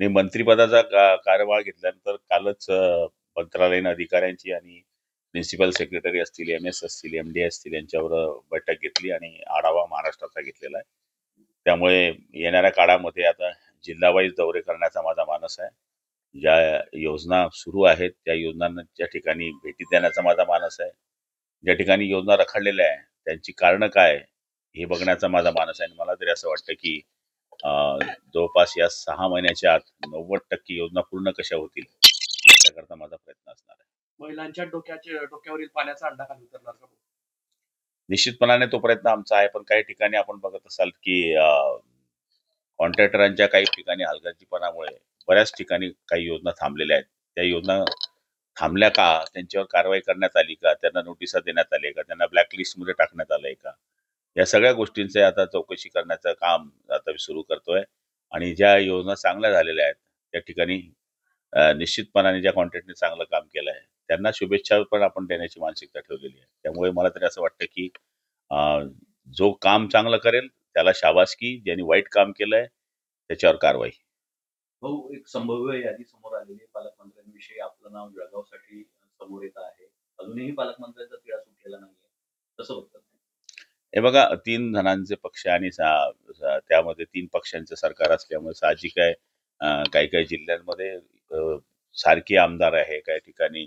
मी मंत्रिपदाचा कार्यभार घेतल्यानंतर कालच मंत्रालयीन अधिकाऱ्यांची आणि प्रिन्सिपल सेक्रेटरी असतील, MS असतील, MD असतील यांच्यावर बैठक घेतली आणि आढावा महाराष्ट्राचा घेतलेला आहे. त्यामुळे येणाऱ्या काळामध्ये आता जिल्हावाईज दौरे करण्याचा माझा मानस आहे. ज्या योजना सुरू आहेत त्या योजनांच्या ठिकाणी भेटी देण्याचा माझा मानस आहे. ज्या ठिकाणी योजना रखडलेल्या आहे त्यांची कारणं काय हे बघण्याचा माझा मानस आहे. आणि मला तरी असं वाटतं की जवळपास या 6 महिन्याच्या आत 90% योजना पूर्ण कशा होतील याच्याकरता माझा प्रयत्न असणार आहे. महिलांच्या डोक्यावरील पाण्याचा अंडा खाली उतरणार का? निश्चितपणाने तो प्रयत्न आमचा आहे, पण काही ठिकाणी आपण बघत असाल की कॉन्ट्रॅक्टरांच्या काही ठिकाणी हलगर्जीपणामुळे बऱ्याच ठिकाणी काही योजना थांबलेल्या आहेत. त्या योजना थांबल्या का, त्यांच्यावर कारवाई करण्यात आली का, त्यांना नोटिसा देण्यात आली का, त्यांना ब्लॅकलिस्टमध्ये टाकण्यात आलंय का, या सगळ्या गोष्टींचे आता चौकशी करण्याचं काम आता मी सुरू करतोय. आणि ज्या योजना चांगल्या झालेल्या आहेत त्या ठिकाणी निश्चितपणाने ज्या कॉन्ट्रॅक्टने चांगलं काम केलं आहे त्यांना शुभेच्छा पण आपण देण्याची मानसिकता ठेवलेली आहे. त्यामुळे मला तरी असं वाटतं की जो काम चांगलं करेल त्याला शाबासकी, ज्यांनी वाईट काम केलंय त्याच्यावर कारवाई. भाऊ, एक संभाव्य यादी समोर आलेली आहे. पालकमंत्र्यांविषयी आपलं नाव जळगावसाठी समोर येत आहे. अजूनही पालकमंत्र्यांचा तिढा सुटलेला नाहीये. कसं बघतात? हे बघा, 3 जणांचे पक्ष आणि त्यामध्ये 3 पक्षांचं सरकार असल्यामुळे साहजिक आहे काही काही जिल्ह्यांमध्ये सारखे आमदार आहे, काही ठिकाणी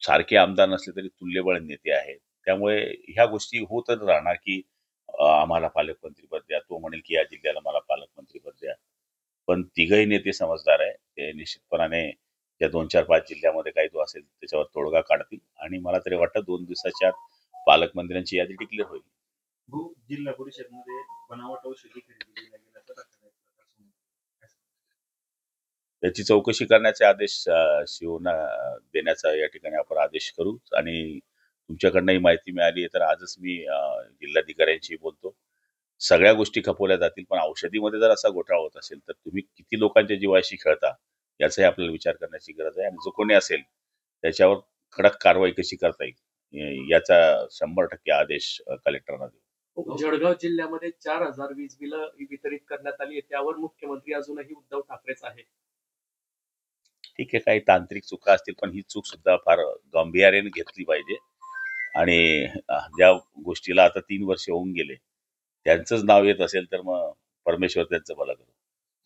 सारखे आमदार नसले तरी तुल्यबळ नेते आहेत. त्यामुळे ह्या गोष्टी होतच राहणार की आम्हाला पालकमंत्रीपद द्या, तो म्हणेल की या जिल्ह्याला मला पालकमंत्रीपद द्या. पण तिघही नेते समजदार आहे. ते निश्चितपणाने या 2-4-5 जिल्ह्यामध्ये काही जो असेल त्याच्यावर तोडगा काढतील आणि मला तरी वाटतं 2 दिवसाच्या आत पालकमंत्र्यांची यादी डिक्लेअर होईल. जिल्हा परिषदमध्ये बनावट औषधी खरेदी केल्या गेल्याचा त्याची चौकशी करण्याचे आदेश शिवना देण्याचा या ठिकाणी आपण आदेश करू. आणि तुमच्याकडनंही माहिती मिळाली तर आजच मी जिल्हाधिकाऱ्यांशी बोलतो. सगळ्या गोष्टी खपवल्या जातील, पण औषधीमध्ये जर असा घोटाळा होत असेल तर तुम्ही किती लोकांच्या जीवाशी खेळता याचाही आपल्याला विचार करण्याची गरज आहे. आणि जो कोणी असेल त्याच्यावर कडक कारवाई कशी करता येईल याचा 100% आदेश कलेक्टरना देऊ. जळगाव जिल्ह्यामध्ये 4000 वीज बिलं वितरित करण्यात आली. त्यावर मुख्यमंत्री अजूनही उद्धव ठाकरेच आहे. ठीक आहे, काही तांत्रिक चुका असतील, पण ही चूक सुद्धा फार गांभीर्याने घेतली पाहिजे. आणि ज्या गोष्टीला आता 3 वर्ष होऊन गेले त्यांचंच नाव येत असेल तर मग परमेश्वर त्यांचं भलं करू.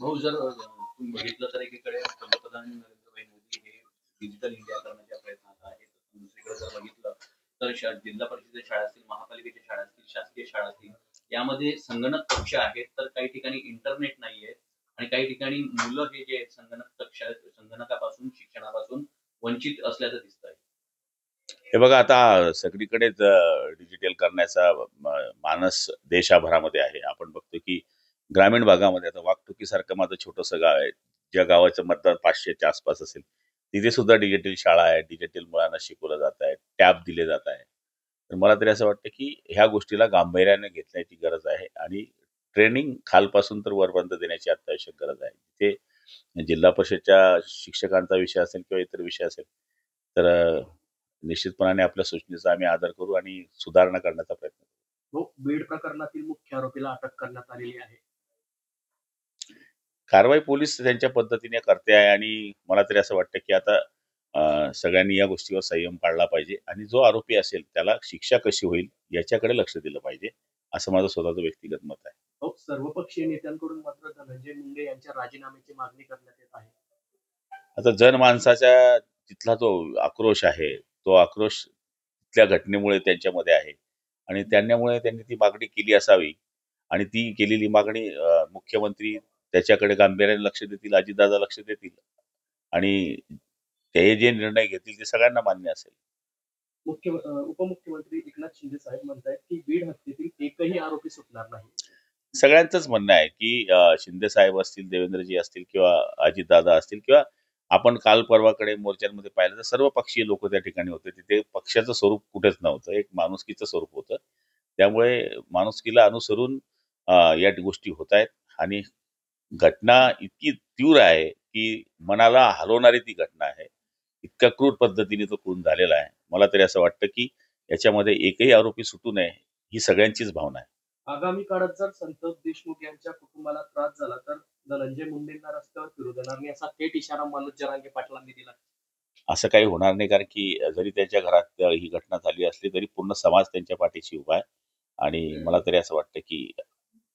भाऊ, जर तुम्ही बघितलं तर एकीकडे पंतप्रधान नरेंद्र मोदी हे डिजिटल इंडिया करण्याच्या प्रयत्नात आहेत. दुसरीकडे जर बघितलं तर जिल्हा परिषदेच्या शाळा असतील, महापालिकेच्या शाळा असतील, शासकीय शाळा असतील, यामध्ये संगणक कक्ष आहेत तर काही ठिकाणी इंटरनेट नाहीये आणि काही ठिकाणी मुलं हे जे संगणकापासून, शिक्षणापासून वंचित असल्याचं दिसतंय. हे बघा, आता सगळीकडेच डिजिटल करण्याचा मानस देशभरामध्ये आहे. आपण बघतो की ग्रामीण भागामध्ये आता वाघटुकीसारखं माझं छोटंसं गाव आहे, ज्या गावाचं मतदान 500च्या आसपास असेल, तिथे सुद्धा डिजिटल शाळा आहे, डिजिटल मुलांना शिकवलं जात आहे, टॅब दिले जात आहे. तर मला तरी असं वाटतं की ह्या गोष्टीला गांभीर्याने घेण्याची गरज आहे आणि ट्रेनिंग खालपासून तर वरपर्यंत देण्याची अत्यावश्यक गरज आहे. ते जिल्हा परिषदच्या शिक्षकांचा विषय असेल किंवा इतर विषय असेल तर निश्चितपणाने आपल्या सूचनेचा आम्ही आदर करू आणि सुधारणा करण्याचा प्रयत्न करू. बीड प्रकरणातील मुख्य आरोपीला अटक करण्यात आलेली आहे. कारवाई पोलीस त्यांच्या पद्धतीने करते आहे आणि मला तरी असं वाटतं की आता सगळ्यांनी या गोष्टीवर संयम पाळला पाहिजे आणि जो आरोपी असेल त्याला शिक्षा कशी होईल याच्याकडे लक्ष दिलं पाहिजे, असं माझं स्वतःचं व्यक्तिगत मत आहे. सर्वपक्षीय नेत्यांकडून मात्र धनंजय मुंडे यांच्या राजीनाम्याची मागणी करण्यात येत आहे. आता जनमानसाच्या तिथला जो आक्रोश आहे तो आक्रोश तिथल्या घटनेमुळे त्यांच्यामध्ये आहे आणि त्यामुळे त्यांनी ती मागणी केली असावी आणि ती केलेली मागणी मुख्यमंत्री त्याच्याकडे गांभीर्याने लक्ष देतील, अजितदादा लक्ष देतील आणि ते जे निर्णय घेतील ते सगळ्यांना मान्य असेल. उपमुख्यमंत्री एकनाथ शिंदे साहेब म्हणतात की बीड हत्येतील एकही आरोपी सुटणार नाही. सगळ्यांचंच म्हणणं आहे की शिंदे साहेब असतील, देवेंद्रजी असतील किंवा अजितदादा असतील किंवा आपण काल परवाकडे मोर्चांमध्ये पाहिलं तर सर्व पक्षीय लोक त्या ठिकाणी होते. तिथे पक्षाचं स्वरूप कुठेच नव्हतं, एक माणुसकीचं स्वरूप होतं. त्यामुळे माणुसकीला अनुसरून या गोष्टी होत आहेत आणि घटना इतकी तीव्र आहे की मनाला हलवणारी ती घटना आहे. इतक्या क्रूर पद्धतीने तो खून झालेला आहे. मला तरी असं वाटतं की याच्यामध्ये एकही आरोपी सुटू नये ही सगळ्यांचीच भावना आहे. आगामी काळात जर संतोष देशमुख यांच्या कुटुंबाला त्रास झाला तर धनंजय मुंडेंना रस्त्यावर फिरू देणार नाही असा थेट इशारा मनोज जरांगे पाटलांनी दिला. असं काही होणार नाही, कारण की जरी त्यांच्या घरात ही घटना झाली असली तरी पूर्ण समाज त्यांच्या पाठीशी उभा आहे. आणि मला तरी असं वाटतं की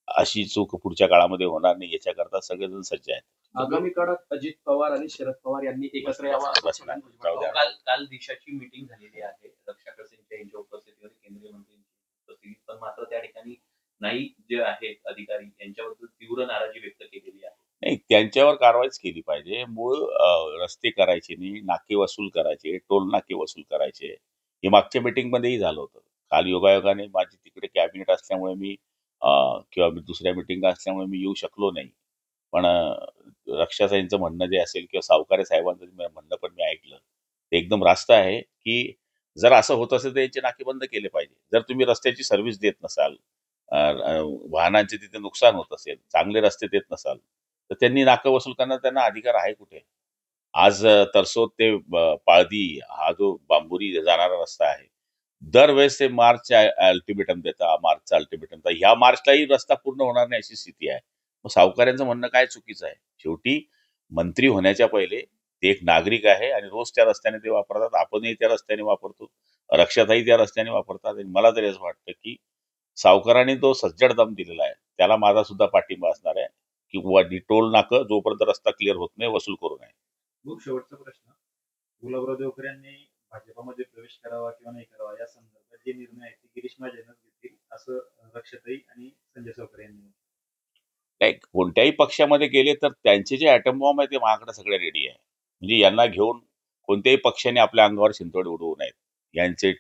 अशी चूक पुढच्या काळामध्ये होणार नाही याच्याकरता सगळेजण सज्ज आहेत. आगामी काळात अजित पवार आणि शरद पवार यांनी एकत्र यावं असं बस छगन ना, भुजबळ जाऊ द्या. काल दिशाची मीटिंग झालेली आहे रक्षा खडसेंच्या यांच्या उपस्थितीवर, केंद्रीय मंत्र्यांची उपस्थितीत, पण मात्र त्या ठिकाणी नाही जे आहेत अधिकारी यांच्याबद्दल तीव्र नाराजी व्यक्त केलेली आहे. नाही, त्यांच्यावर कारवाईच केली पाहिजे. मूळ रस्ते करायचे नाही, नाके वसूल करायचे, टोल नाके वसूल करायचे. हे मागच्या मीटिंगमध्येही झालं होतं. काल योगायोगाने माझी तिकडे कॅबिनेट असल्यामुळे मी किंवा मी दुसऱ्या मीटिंग असल्यामुळे मी येऊ शकलो नाही. पण रक्षा साहेबांचं म्हणणं जे असेल किंवा सावकारे साहेबांचं म्हणणं पण मी ऐकलं, ते एकदम रास्त आहे की जर असं होत असेल तर यांचे नाके बंद केले पाहिजे. जर तुम्ही रस्त्याची सर्व्हिस देत नसाल, वाहनांचे तिथे नुकसान होत असेल, चांगले रस्ते देत नसाल, तर त्यांनी नाकं वसूल करण्याचा त्यांना अधिकार आहे कुठे? आज तरसोद ते पाळदी हा जो बांबुरी जाणारा रस्ता आहे, दरवेळेस ते मार्चचा अल्टिमेटम देता, मार्चचा अल्टिमेटम देता. ह्या मार्चलाही रस्ता पूर्ण होणार नाही अशी स्थिती आहे. मग सावकारांचं म्हणणं काय चुकीचं आहे? शेवटी मंत्री होण्याच्या पहिले ते एक नागरिक आहे आणि रोज त्या रस्त्याने ते वापरतात. आपणही त्या रस्त्याने वापरतो, रक्षाताई त्या रस्त्याने वापरतात. आणि मला तरी असं वाटतं की सावकारांनी तो सज्जड दम दिलेला आहे, त्याला माझा सुद्धा पाठिंबा असणार आहे की टोल नाकं जोपर्यंत रस्ता क्लिअर होत नाही वसूल करू नये. खूप शेवटचा प्रश्न, गुलाबराव देवकर यांनी भाजपामध्ये प्रवेश करावा किंवा नाही करावा या संदर्भात जे निर्णय आहेत ते गिरीश महाजनच घेतील असं रक्षाताई आणि संजय सावकर यांनी. नाही, कोणत्याही पक्षामध्ये गेले तर त्यांचे जे ॲटम बॉम्ब आहे ते माझ्याकडे सगळे रेडी आहे. म्हणजे यांना घेऊन कोणत्याही पक्षाने आपल्या अंगावर शिंतोडे उडवू नयेत. यांचे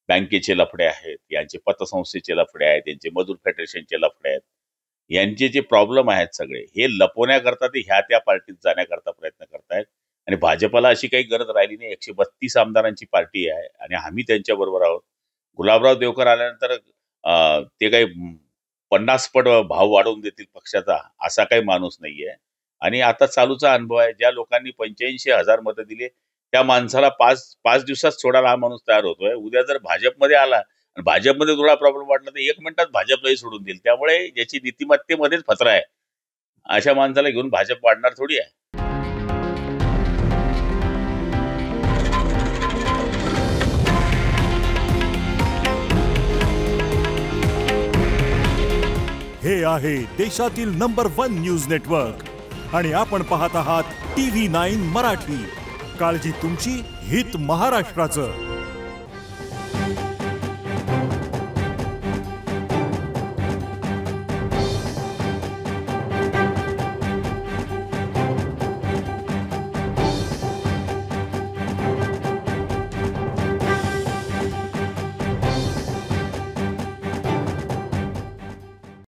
बँकेचे लफडे आहेत, यांचे पतसंस्थेचे लफडे आहेत, यांचे मजूर फेडरेशनचे लफडे आहेत. यांचे जे प्रॉब्लेम आहेत सगळे हे लपवण्याकरता ते ह्या त्या पार्टीत जाण्याकरता प्रयत्न करतायत. आणि भाजपला अशी काही गरज राहिली नाही. 132 आमदारांची पार्टी आहे आणि आम्ही त्यांच्याबरोबर आहोत. गुलाबराव देवकर आल्यानंतर ते काही 50 पट भाव वाढवून देतील पक्षाचा असा काही माणूस नाहीये. आणि आता चालूचा अनुभव आहे, ज्या लोकांनी 85,000 मतं दिले त्या माणसाला 5 दिवसात सोडायला हा माणूस तयार होतोय. उद्या जर भाजपमध्ये आला आणि भाजपमध्ये थोडा प्रॉब्लेम वाटला तर 1 मिनिटात भाजपलाही सोडून देईल. त्यामुळे ज्याची नीतिमत्तेमध्येच फतरा आहे अशा माणसाला घेऊन भाजप वाढणार थोडी आहे. हे आहे देशातील नंबर 1 न्यूज नेटवर्क आणि आपण पाहत आहात TV9 मराठी. काळजी तुमची, हित महाराष्ट्राचं.